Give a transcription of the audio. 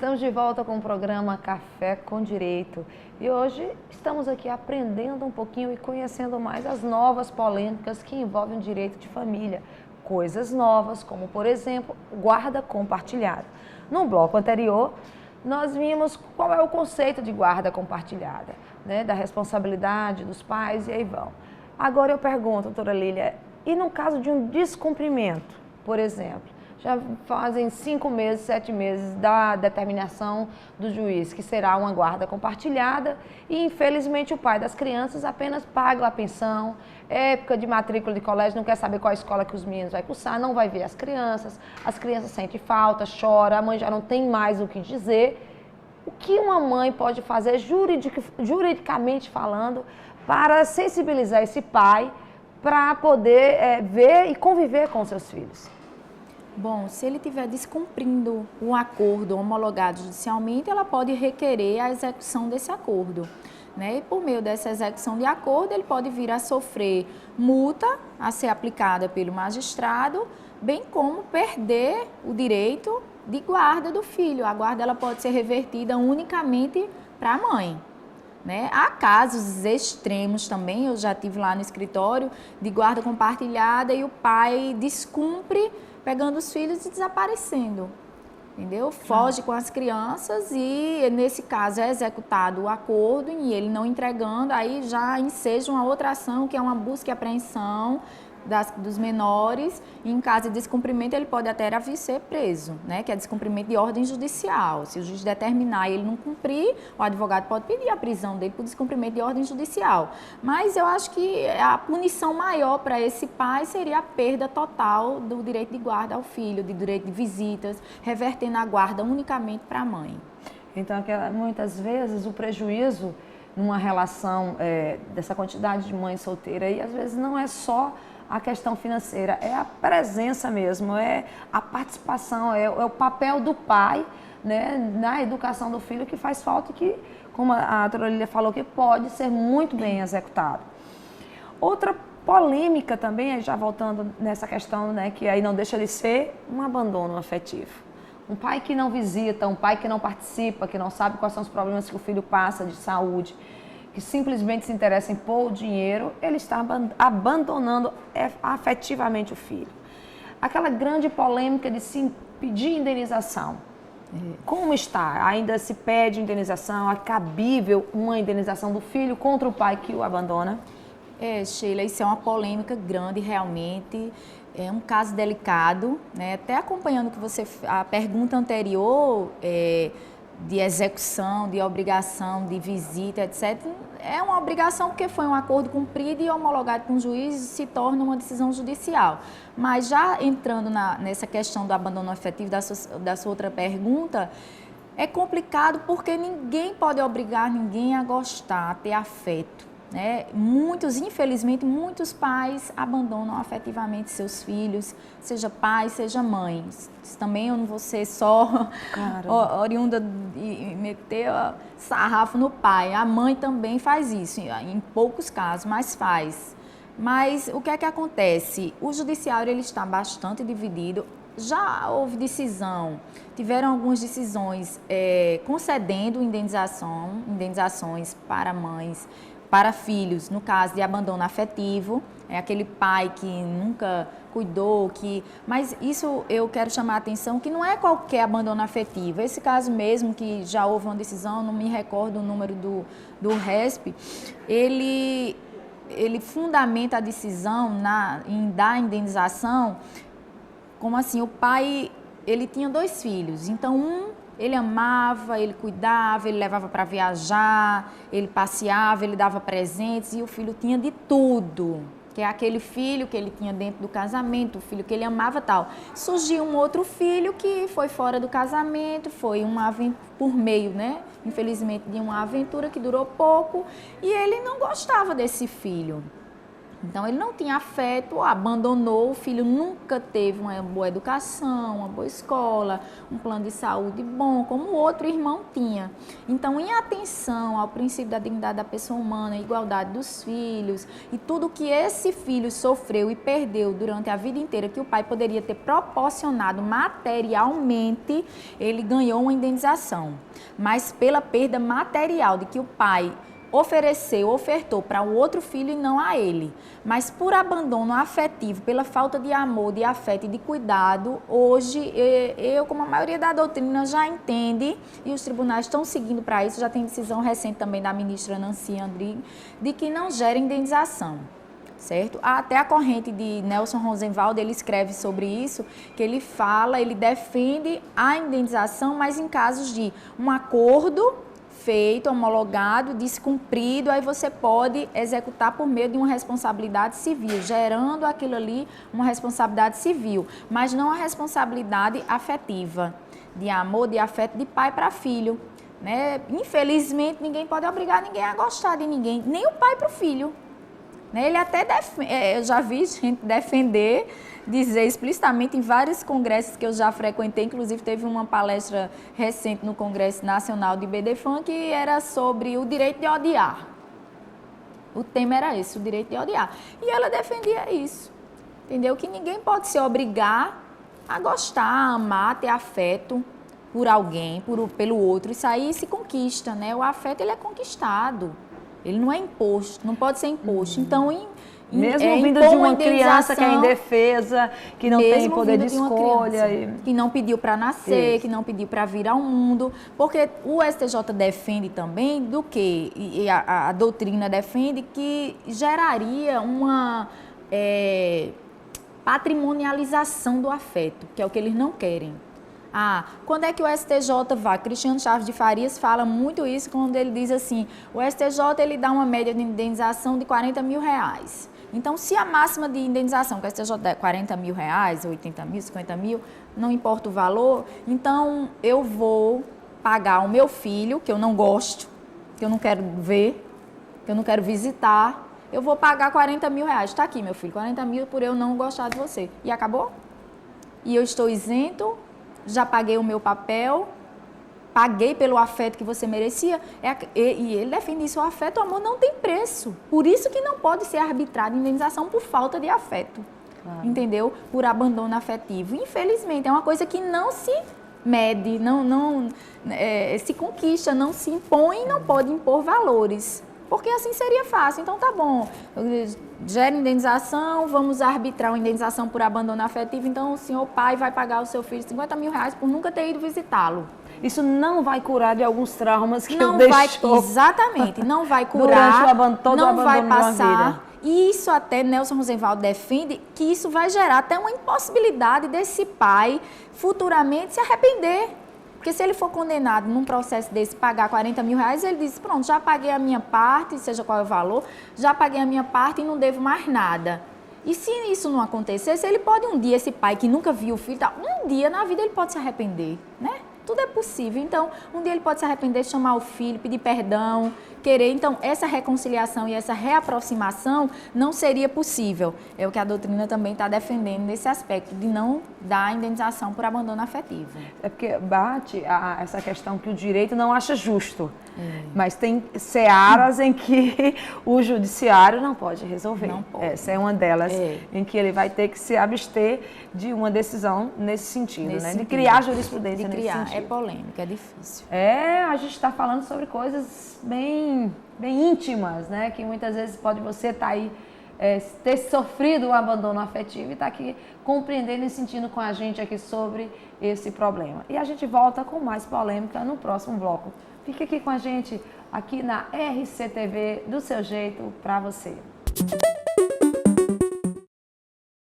Estamos de volta com o programa Café com Direito e hoje estamos aqui aprendendo um pouquinho e conhecendo mais as novas polêmicas que envolvem o direito de família. Coisas novas, como por exemplo, guarda compartilhada. No bloco anterior, nós vimos qual é o conceito de guarda compartilhada, né, da responsabilidade dos pais e aí vão. Agora eu pergunto, doutora Lília, e no caso de um descumprimento, por exemplo, já fazem 5 meses, 7 meses da determinação do juiz, que será uma guarda compartilhada e, infelizmente, o pai das crianças apenas paga a pensão, época de matrícula de colégio, não quer saber qual escola que os meninos vão cursar, não vai ver as crianças sentem falta, chora, a mãe já não tem mais o que dizer. O que uma mãe pode fazer juridicamente falando para sensibilizar esse pai para poder ver e conviver com seus filhos? Bom, se ele estiver descumprindo um acordo homologado judicialmente, ela pode requerer a execução desse acordo, né? E por meio dessa execução de acordo, ele pode vir a sofrer multa a ser aplicada pelo magistrado, bem como perder o direito de guarda do filho. A guarda ela pode ser revertida unicamente para a mãe, né? Há casos extremos também, eu já tive lá no escritório, de guarda compartilhada e o pai descumpre pegando os filhos e desaparecendo, entendeu? Foge com as crianças e, nesse caso, é executado o acordo e ele não entregando, aí já enseja uma outra ação, que é uma busca e apreensão dos menores, e em caso de descumprimento ele pode até vir ser preso, né? Que é descumprimento de ordem judicial. Se o juiz determinar e ele não cumprir, o advogado pode pedir a prisão dele por descumprimento de ordem judicial. Mas eu acho que a punição maior para esse pai seria a perda total do direito de guarda ao filho, de direito de visitas, revertendo a guarda unicamente para a mãe. Então, muitas vezes o prejuízo numa relação dessa quantidade de mães solteiras, e às vezes não é só a questão financeira, é a presença mesmo, é a participação, é o papel do pai, né, na educação do filho que faz falta e que, como a doutora Lília falou, que pode ser muito bem executado. Outra polêmica também, já voltando nessa questão, né, que aí não deixa de ser um abandono afetivo. Um pai que não visita, um pai que não participa, que não sabe quais são os problemas que o filho passa de saúde, que simplesmente se interessa em pôr o dinheiro, ele está abandonando afetivamente o filho. Aquela grande polêmica de se pedir indenização. Como está? Ainda se pede indenização? É cabível uma indenização do filho contra o pai que o abandona? Sheila, isso é uma polêmica grande realmente. É um caso delicado, né? Até acompanhando que a pergunta anterior de execução, de obrigação, de visita, etc. É uma obrigação porque foi um acordo cumprido e homologado com o juiz e se torna uma decisão judicial. Mas já entrando nessa questão do abandono afetivo da sua outra pergunta, é complicado porque ninguém pode obrigar ninguém a gostar, a ter afeto, né? Infelizmente, muitos pais abandonam afetivamente seus filhos, seja pai, seja mãe. Também eu não vou ser só oriunda de meter sarrafo no pai. A mãe também faz isso, em poucos casos, mas faz. Mas o que é que acontece? O judiciário ele está bastante dividido. Já houve tiveram algumas decisões concedendo indenizações para mães, para filhos, no caso de abandono afetivo, é aquele pai que nunca cuidou, mas isso eu quero chamar a atenção que não é qualquer abandono afetivo. Esse caso mesmo, que já houve uma decisão, não me recordo o número do RESP, ele fundamenta a decisão em dar indenização, como assim, o pai, ele tinha 2 filhos, então ele amava, ele cuidava, ele levava para viajar, ele passeava, ele dava presentes e o filho tinha de tudo, que é aquele filho que ele tinha dentro do casamento, o filho que ele amava e tal. Surgiu um outro filho que foi fora do casamento, foi uma aventura por meio, né? Infelizmente, de uma aventura que durou pouco e ele não gostava desse filho. Então, ele não tinha afeto, abandonou, o filho nunca teve uma boa educação, uma boa escola, um plano de saúde bom, como o outro irmão tinha. Então, em atenção ao princípio da dignidade da pessoa humana, igualdade dos filhos e tudo que esse filho sofreu e perdeu durante a vida inteira, que o pai poderia ter proporcionado materialmente, ele ganhou uma indenização. Mas pela perda material de que o pai ofertou para o outro filho e não a ele. Mas por abandono afetivo, pela falta de amor, de afeto e de cuidado, hoje eu, como a maioria da doutrina, já entende, e os tribunais estão seguindo para isso, já tem decisão recente também da ministra Nancy Andrighi, de que não gera indenização. Certo? Até a corrente de Nelson Rosenwald, ele escreve sobre isso, que ele fala, ele defende a indenização, mas em casos de um acordo feito, homologado, descumprido, aí você pode executar por meio de uma responsabilidade civil, gerando aquilo ali uma responsabilidade civil, mas não a responsabilidade afetiva, de amor, de afeto de pai para filho. Né? Infelizmente, ninguém pode obrigar ninguém a gostar de ninguém, nem o pai para o filho. Ele até eu já vi gente defender, dizer explicitamente em vários congressos que eu já frequentei, inclusive teve uma palestra recente no Congresso Nacional de BDFAN que era sobre o direito de odiar. O tema era esse, o direito de odiar. E ela defendia isso, entendeu? Que ninguém pode se obrigar a gostar, a amar, ter afeto por alguém, pelo outro. Isso aí se conquista, né? O afeto, ele é conquistado. Ele não é imposto, não pode ser imposto. Então, mesmo vindo de uma criança que é indefesa, que não tem poder de escolha. Que não pediu para nascer, que não pediu para vir ao mundo. Porque o STJ defende também do que, e a doutrina defende, que geraria uma patrimonialização do afeto, que é o que eles não querem. Quando é que o STJ vai? Cristiano Chaves de Farias fala muito isso quando ele diz assim, o STJ ele dá uma média de indenização de R$40 mil. Então, se a máxima de indenização que o STJ dá é R$40 mil, 80 mil, 50 mil, não importa o valor, então eu vou pagar o meu filho, que eu não gosto, que eu não quero ver, que eu não quero visitar, eu vou pagar R$40 mil. Está aqui, meu filho, 40 mil por eu não gostar de você. E acabou? E eu estou isento? Já paguei o meu papel, paguei pelo afeto que você merecia. E ele defende isso, o afeto, o amor não tem preço. Por isso que não pode ser arbitrada indenização por falta de afeto, entendeu? Por abandono afetivo. Infelizmente, é uma coisa que não se mede, não se conquista, não se impõe e não pode impor valores. Porque assim seria fácil. Então, tá bom, gera indenização, vamos arbitrar uma indenização por abandono afetivo, então o senhor pai vai pagar ao seu filho R$50 mil por nunca ter ido visitá-lo. Isso não vai curar de alguns traumas que ele deixou. Exatamente, não vai curar, durante o abandono, não vai passar. De uma vida. E isso até Nelson Rosenwald defende que isso vai gerar até uma impossibilidade desse pai futuramente se arrepender. Porque se ele for condenado num processo desse, pagar R$40 mil, ele diz, pronto, já paguei a minha parte, seja qual é o valor, já paguei a minha parte e não devo mais nada. E se isso não acontecesse, ele pode um dia, esse pai que nunca viu o filho, um dia na vida ele pode se arrepender, né? Tudo é possível. Então, um dia ele pode se arrepender, chamar o filho, pedir perdão, querer. Então, essa reconciliação e essa reaproximação não seria possível. É o que a doutrina também está defendendo nesse aspecto, de não dar indenização por abandono afetivo. É porque bate essa questão que o direito não acha justo. Mas tem searas em que o judiciário não pode resolver. Não pode. Essa é uma delas, em que ele vai ter que se abster de uma decisão nesse sentido, de criar jurisprudência nesse sentido. É polêmica, é difícil. A gente está falando sobre coisas bem íntimas, né? Que muitas vezes pode você estar aí, ter sofrido o abandono afetivo e estar aqui compreendendo e sentindo com a gente aqui sobre esse problema. E a gente volta com mais polêmica no próximo bloco. Fique aqui com a gente, aqui na RCTV, do seu jeito, para você.